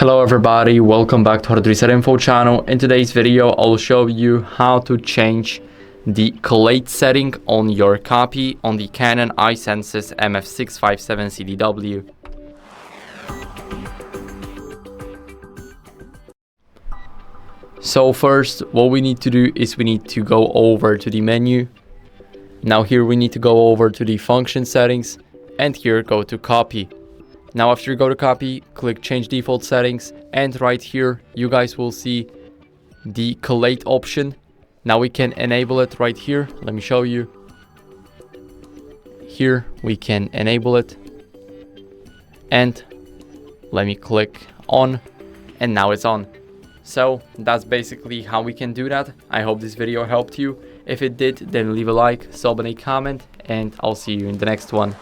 Hello everybody, welcome back to Hard Reset Info channel. In today's video, I'll show you how to change the Collate setting on your copy on the Canon i-SENSYS MF657Cdw. So first, what we need to do is we need to go over to the menu. Now here we need to go over to the function settings and here go to copy. Now after you go to copy, click change default settings and right here you guys will see the Collate option. Now we can enable it right here. Let me show you. Here we can enable it and let me click on and now it's on. So that's basically how we can do that. I hope this video helped you. If it did, then leave a like, sub and a comment, and I'll see you in the next one.